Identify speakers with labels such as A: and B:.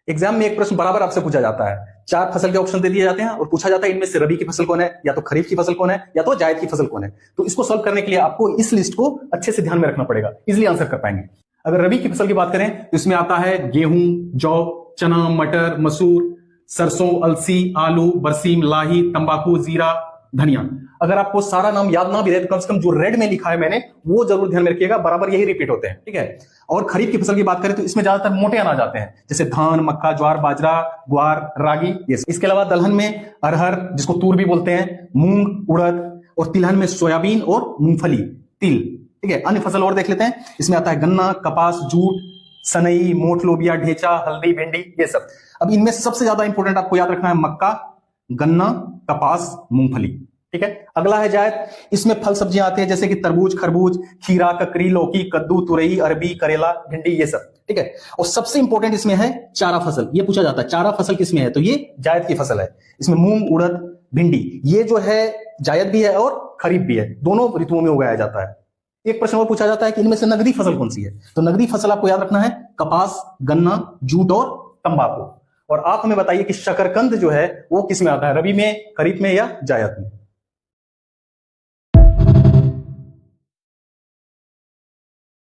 A: Exam में एक प्रश्न बराबर आपसे पूछा जाता है, 4 फसल के ऑप्शन दे दिए जाते हैं और पूछा जाता है इनमें से रबी की फसल कौन है, या तो खरीफ की फसल कौन है, या तो जायद की फसल कौन है। तो इसको सॉल्व करने के लिए आपको इस लिस्ट को अच्छे से ध्यान में रखना पड़ेगा, इजिली आंसर कर पाएंगे। अगर रबी की फसल की बात करें तो इसमें आता है गेहूं, जौ, चना, मटर, मसूर, सरसों, अलसी, आलू, बरसीम, लाही, तंबाकू, जीरा, धनिया। अगर आपको सारा नाम याद ना भी रहे तो कम से कम जो रेड में लिखा है मैंने वो जरूर ध्यान में रखिएगा, बराबर यही रिपीट होते हैं, ठीक है। और खरीफ की फसल की बात करें तो इसमें ज्यादातर मोटे अनाज आते हैं, जैसे धान, मक्का, ज्वार, बाजरा, ग्वार, रागी, ये। इसके अलावा दलहन में अरहर, जिसको तूर भी बोलते हैं, मूंग, उड़द, और तिलहन में सोयाबीन और मूंगफली, तिल, ठीक है। अन्य फसल और देख लेते हैं, इसमें आता है गन्ना, कपास, जूट, सनई, मोठ, लोबिया, ढेचा, हल्दी, भिंडी, ये सब। अब इनमें सबसे ज्यादा इंपॉर्टेंट आपको याद रखना है मक्का, गन्ना, कपास, मूंगफली, ठीक है। अगला है जायद, इसमें फल सब्जियां आती हैं जैसे कि तरबूज, खरबूज, खीरा, ककड़ी, लौकी, कद्दू, तुरई, अरबी, करेला, भिंडी, ये सब, ठीक है। और सबसे इंपॉर्टेंट इसमें है चारा फसल। ये पूछा जाता है चारा फसल किसमें है, तो ये जायद की फसल है। इसमें मूंग, उड़द, भिंडी, ये जो है जायद भी है और खरीफ भी है, दोनों ऋतुओं में उगाया जाता है। एक प्रश्न और पूछा जाता है कि इनमें से नगदी फसल कौन सी है, तो नगदी फसल आपको याद रखना है कपास, गन्ना, जूट और तंबाकू। और आप हमें बताइए कि शकरकंद जो है वो किसमें आता है, रबी में, खरीफ में या जायद में।